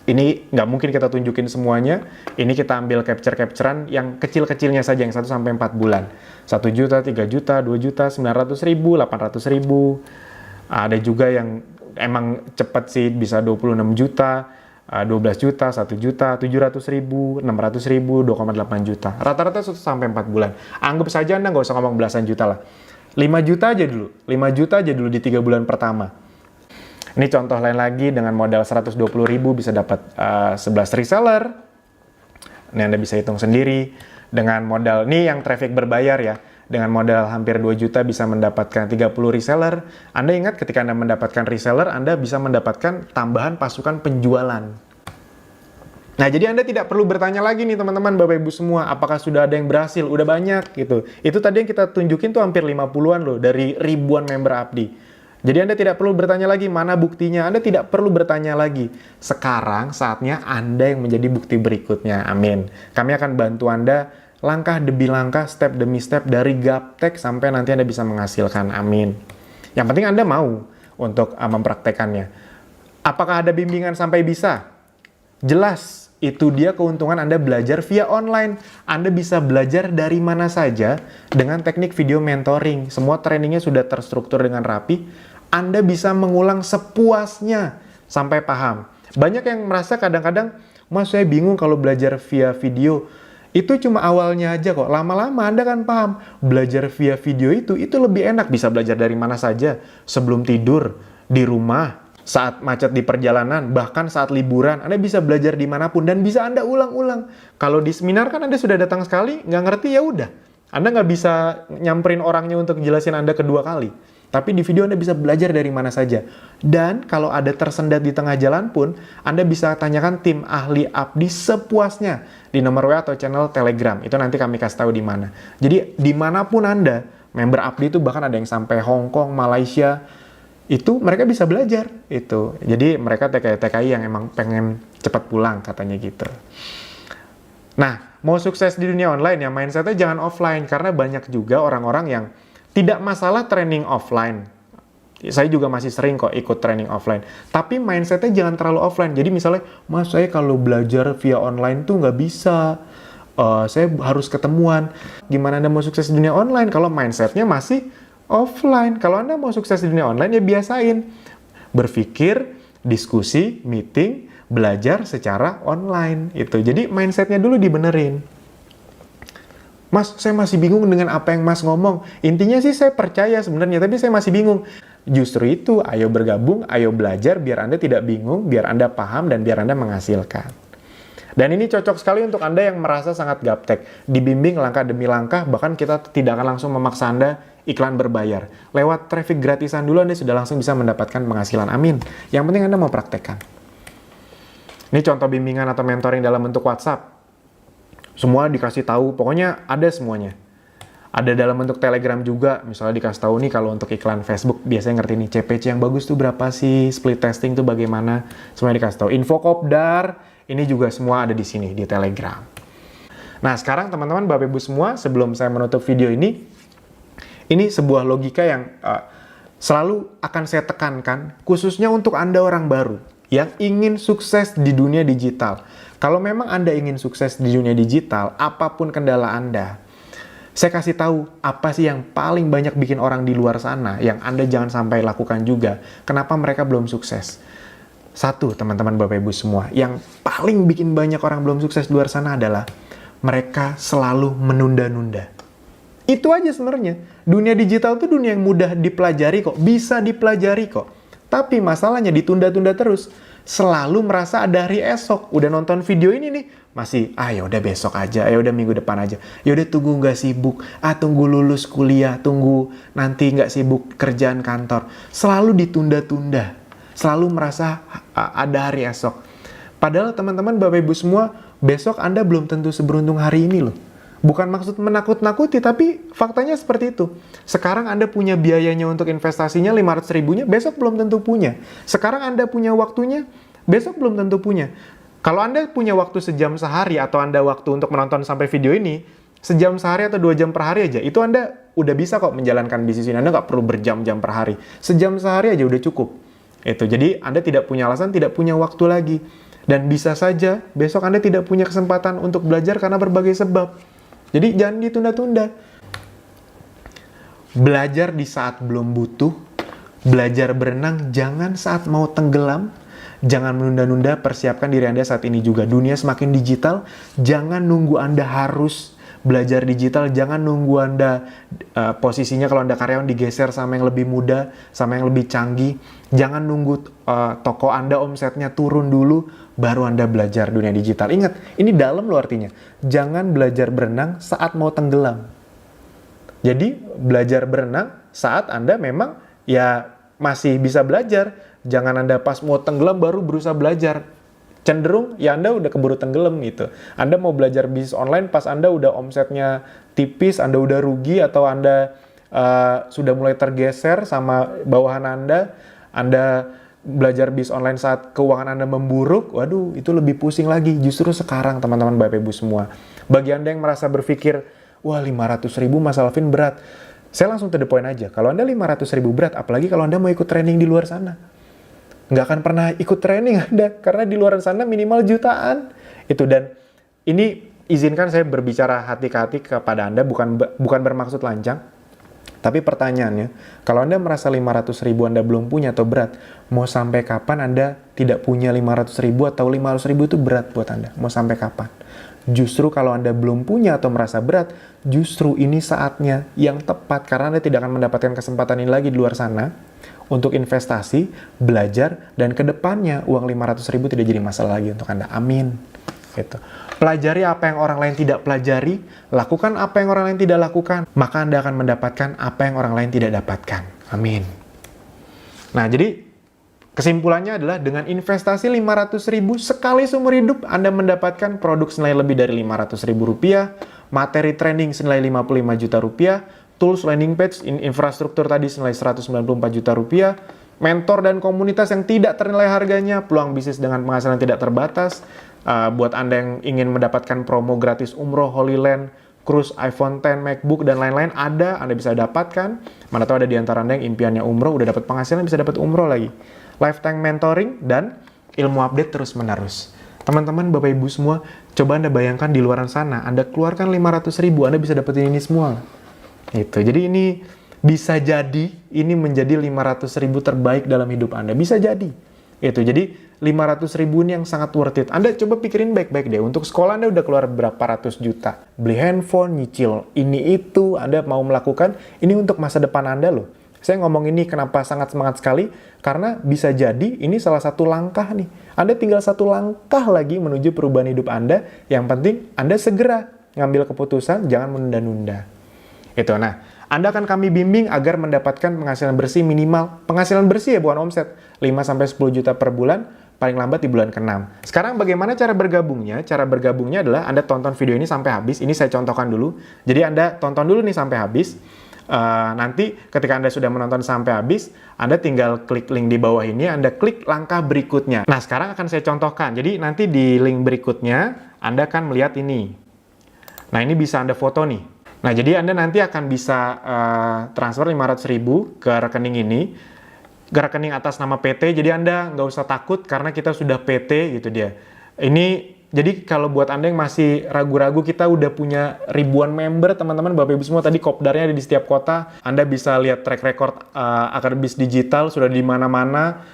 Ini nggak mungkin kita tunjukin semuanya. Ini kita ambil capture-capturean yang kecil-kecilnya saja, yang 1-4 bulan. 1 juta, 3 juta, 2 juta, 900.000, 800.000. Ada juga yang emang cepet sih, bisa 26 juta, 12 juta, 1 juta, 700.000, 600.000, 2,8 juta. Rata-rata 1-4 bulan. Anggap saja Anda nggak usah ngomong belasan juta lah. 5 juta aja dulu. 5 juta aja dulu di 3 bulan pertama. Ini contoh lain lagi, dengan modal 120.000 bisa dapat 11 reseller. Ini Anda bisa hitung sendiri. Dengan modal, ini yang traffic berbayar ya. Dengan modal hampir 2 juta bisa mendapatkan 30 reseller. Anda ingat ketika Anda mendapatkan reseller, Anda bisa mendapatkan tambahan pasukan penjualan. Nah, jadi Anda tidak perlu bertanya lagi nih teman-teman, Bapak Ibu semua, apakah sudah ada yang berhasil? Udah banyak gitu. Itu tadi yang kita tunjukin tuh hampir 50-an loh, dari ribuan member Abdi. Jadi Anda tidak perlu bertanya lagi mana buktinya. Anda tidak perlu bertanya lagi. Sekarang saatnya Anda yang menjadi bukti berikutnya. Amin. Kami akan bantu Anda langkah demi langkah, step demi step, dari gaptek sampai nanti Anda bisa menghasilkan. Amin. Yang penting Anda mau untuk mempraktekannya. Apakah ada bimbingan sampai bisa? Jelas. Itu dia keuntungan Anda belajar via online. Anda bisa belajar dari mana saja dengan teknik video mentoring. Semua trainingnya sudah terstruktur dengan rapi. Anda bisa mengulang sepuasnya sampai paham. Banyak yang merasa kadang-kadang, Mas, saya bingung kalau belajar via video. Itu cuma awalnya aja kok. Lama-lama Anda kan paham. Belajar via video itu lebih enak. Bisa belajar dari mana saja. Sebelum tidur, di rumah, saat macet di perjalanan, bahkan saat liburan. Anda bisa belajar dimanapun dan bisa Anda ulang-ulang. Kalau di seminar kan Anda sudah datang sekali, nggak ngerti ya udah. Anda nggak bisa nyamperin orangnya untuk jelasin Anda kedua kali. Tapi di video Anda bisa belajar dari mana saja. Dan kalau ada tersendat di tengah jalan pun, Anda bisa tanyakan tim ahli Abdi sepuasnya di nomor WA atau channel Telegram. Itu nanti kami kasih tahu di mana. Jadi dimanapun Anda, member Abdi itu bahkan ada yang sampai Hong Kong, Malaysia, itu mereka bisa belajar itu. Jadi mereka TKI yang emang pengen cepat pulang katanya gitu. Nah, mau sukses di dunia online ya mindsetnya jangan offline, karena banyak juga orang-orang yang tidak masalah training offline. Saya juga masih sering kok ikut training offline. Tapi mindsetnya jangan terlalu offline. Jadi misalnya, Mas, saya kalau belajar via online tuh nggak bisa. Saya harus ketemuan. Gimana Anda mau sukses di dunia online kalau mindsetnya masih offline? Kalau Anda mau sukses di dunia online, ya biasain berpikir, diskusi, meeting, belajar secara online. Itu. Jadi mindsetnya dulu dibenerin. Mas, saya masih bingung dengan apa yang Mas ngomong. Intinya sih saya percaya sebenarnya, tapi saya masih bingung. Justru itu, ayo bergabung, ayo belajar biar Anda tidak bingung, biar Anda paham, dan biar Anda menghasilkan. Dan ini cocok sekali untuk Anda yang merasa sangat gaptek. Dibimbing langkah demi langkah, bahkan kita tidak akan langsung memaksa Anda iklan berbayar. Lewat traffic gratisan dulu Anda sudah langsung bisa mendapatkan penghasilan. Amin. Yang penting Anda mau praktekkan. Ini contoh bimbingan atau mentoring dalam bentuk WhatsApp. Semua dikasih tahu, pokoknya ada semuanya. Ada dalam bentuk Telegram juga, misalnya dikasih tahu nih kalau untuk iklan Facebook biasanya ngerti nih CPC yang bagus tuh berapa sih, split testing tuh bagaimana, semuanya dikasih tahu. Info Kopdar, ini juga semua ada di sini di Telegram. Nah, sekarang teman-teman, Bapak Ibu semua, sebelum saya menutup video ini sebuah logika yang selalu akan saya tekankan, khususnya untuk Anda orang baru yang ingin sukses di dunia digital. Kalau memang Anda ingin sukses di dunia digital, apapun kendala Anda, saya kasih tahu apa sih yang paling banyak bikin orang di luar sana, yang Anda jangan sampai lakukan juga. Kenapa mereka belum sukses? Satu, teman-teman Bapak Ibu semua, yang paling bikin banyak orang belum sukses di luar sana adalah mereka selalu menunda-nunda. Itu aja sebenarnya. Dunia digital itu dunia yang mudah dipelajari kok, bisa dipelajari kok. Tapi masalahnya ditunda-tunda terus. Selalu merasa ada hari esok. Udah nonton video ini nih, masih, ya udah besok aja, ya udah minggu depan aja. Ya udah tunggu nggak sibuk, tunggu lulus kuliah, tunggu nanti nggak sibuk kerjaan kantor. Selalu ditunda-tunda. Selalu merasa ada hari esok. Padahal teman-teman, Bapak Ibu semua, besok Anda belum tentu seberuntung hari ini loh. Bukan maksud menakut-nakuti, tapi faktanya seperti itu. Sekarang Anda punya biayanya untuk investasinya 500 ribunya, besok belum tentu punya. Sekarang Anda punya waktunya, besok belum tentu punya. Kalau Anda punya waktu sejam sehari, atau Anda waktu untuk menonton sampai video ini, sejam sehari atau 2 jam per hari aja, itu Anda udah bisa kok menjalankan bisnis ini. Anda nggak perlu berjam-jam per hari. Sejam sehari aja udah cukup. Jadi Anda tidak punya alasan, tidak punya waktu lagi. Dan bisa saja besok Anda tidak punya kesempatan untuk belajar karena berbagai sebab. Jadi jangan ditunda-tunda. Belajar di saat belum butuh, belajar berenang jangan saat mau tenggelam, jangan menunda-nunda, persiapkan diri Anda saat ini juga. Dunia semakin digital, jangan nunggu Anda harus belajar digital, jangan nunggu Anda posisinya kalau Anda karyawan digeser sama yang lebih muda, sama yang lebih canggih. Jangan nunggu toko Anda omsetnya turun dulu, baru Anda belajar dunia digital. Ingat, ini dalam loh artinya. Jangan belajar berenang saat mau tenggelam. Jadi, belajar berenang saat Anda memang ya masih bisa belajar. Jangan Anda pas mau tenggelam baru berusaha belajar. Cenderung ya Anda udah keburu tenggelam gitu. Anda mau belajar bisnis online pas Anda udah omsetnya tipis, Anda udah rugi, atau Anda sudah mulai tergeser sama bawahan Anda belajar bisnis online saat keuangan Anda memburuk, waduh itu lebih pusing lagi. Justru sekarang teman-teman Bapak Ibu semua, bagi Anda yang merasa berpikir, wah 500 ribu Mas Alvin berat, saya langsung to the point aja. Kalau Anda 500 ribu berat, apalagi kalau Anda mau ikut training di luar sana, nggak akan pernah ikut training Anda, karena di luar sana minimal jutaan. Dan ini izinkan saya berbicara hati ke hati kepada Anda, bukan bermaksud lancang. Tapi pertanyaannya, kalau Anda merasa 500 ribu Anda belum punya atau berat, mau sampai kapan Anda tidak punya 500 ribu atau 500 ribu itu berat buat Anda? Mau sampai kapan? Justru kalau Anda belum punya atau merasa berat, justru ini saatnya yang tepat, karena Anda tidak akan mendapatkan kesempatan ini lagi di luar sana untuk investasi, belajar, dan kedepannya uang 500 ribu tidak jadi masalah lagi untuk Anda. Amin. Pelajari apa yang orang lain tidak pelajari, lakukan apa yang orang lain tidak lakukan, maka Anda akan mendapatkan apa yang orang lain tidak dapatkan. Amin. Nah, jadi kesimpulannya adalah dengan investasi 500 ribu sekali seumur hidup, Anda mendapatkan produk senilai lebih dari 500 ribu rupiah, materi training senilai 55 juta rupiah, tools landing page, infrastruktur tadi senilai 194 juta rupiah, mentor dan komunitas yang tidak ternilai harganya, peluang bisnis dengan penghasilan tidak terbatas. Buat Anda yang ingin mendapatkan promo gratis umroh, Holy Land, cruise, iPhone X, MacBook, dan lain-lain, Anda bisa dapatkan. Mana tahu ada di antara Anda yang impiannya umroh, udah dapat penghasilan, bisa dapat umroh lagi. Lifetime mentoring, dan ilmu update terus-menerus. Teman-teman, Bapak Ibu semua, coba Anda bayangkan di luar sana, Anda keluarkan 500 ribu, Anda bisa dapetin ini semua. Jadi ini bisa jadi, ini menjadi 500 ribu terbaik dalam hidup Anda. Bisa jadi. Jadi 500 ribu ini yang sangat worth it. Anda coba pikirin baik-baik deh. Untuk sekolah Anda udah keluar berapa ratus juta. Beli handphone, nyicil ini itu. Anda mau melakukan, ini untuk masa depan Anda loh. Saya ngomong ini kenapa sangat semangat sekali. Karena bisa jadi ini salah satu langkah nih. Anda tinggal satu langkah lagi menuju perubahan hidup Anda. Yang penting Anda segera ngambil keputusan, jangan menunda-nunda. Nah, Anda akan kami bimbing agar mendapatkan penghasilan bersih minimal. Penghasilan bersih ya, bukan omset. 5-10 juta per bulan, paling lambat di bulan ke-6. Sekarang bagaimana cara bergabungnya? Cara bergabungnya adalah Anda tonton video ini sampai habis. Ini saya contohkan dulu. Jadi Anda tonton dulu nih sampai habis. Nanti ketika Anda sudah menonton sampai habis, Anda tinggal klik link di bawah ini, Anda klik langkah berikutnya. Nah, sekarang akan saya contohkan. Jadi nanti di link berikutnya, Anda akan melihat ini. Nah, ini bisa Anda foto nih. Nah, jadi Anda nanti akan bisa transfer 500 ribu ke rekening ini, ke rekening atas nama PT. Jadi Anda nggak usah takut karena kita sudah PT gitu dia. Ini jadi kalau buat Anda yang masih ragu-ragu, kita udah punya ribuan member, teman-teman, Bapak Ibu semua. Tadi kopdarnya ada di setiap kota. Anda bisa lihat track record Akademis Digital sudah di mana-mana.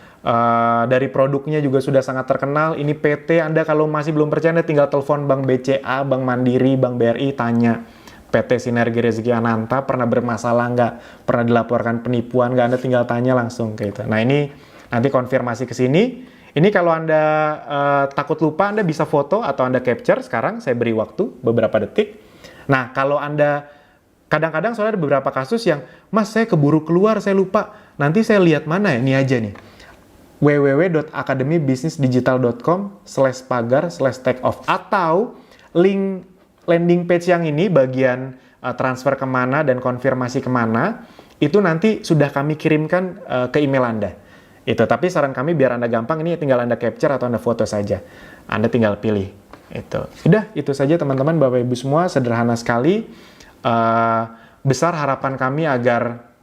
Dari produknya juga sudah sangat terkenal. Ini PT. Anda kalau masih belum percaya, Anda tinggal telepon Bank BCA, Bank Mandiri, Bank BRI, tanya. PT Sinergi Rezeki Ananta pernah bermasalah nggak? Pernah dilaporkan penipuan nggak? Anda tinggal tanya langsung kayak gitu. Nah, ini nanti konfirmasi ke sini. Ini kalau Anda takut lupa, Anda bisa foto atau Anda capture. Sekarang saya beri waktu beberapa detik. Nah, kalau Anda kadang-kadang soalnya ada beberapa kasus yang, Mas, saya keburu keluar, saya lupa. Nanti saya lihat mana ya, ini aja nih. www.akademibisnisdigital.com/pagar/take off, atau link landing page yang ini bagian transfer kemana dan konfirmasi kemana itu nanti sudah kami kirimkan ke email Anda. Itu, tapi saran kami biar Anda gampang, ini tinggal Anda capture atau Anda foto saja. Anda tinggal pilih. Itu saja teman-teman, Bapak Ibu semua, sederhana sekali. Besar harapan kami agar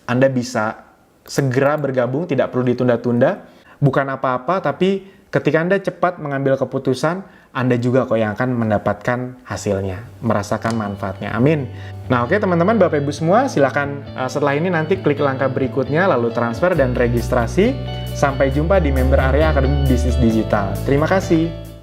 Anda bisa segera bergabung, tidak perlu ditunda-tunda. Bukan apa-apa, tapi ketika Anda cepat mengambil keputusan, Anda juga kok yang akan mendapatkan hasilnya, merasakan manfaatnya. Amin. Nah, oke teman-teman, Bapak Ibu semua, silakan setelah ini nanti klik langkah berikutnya, lalu transfer dan registrasi. Sampai jumpa di member area Akademi Bisnis Digital. Terima kasih.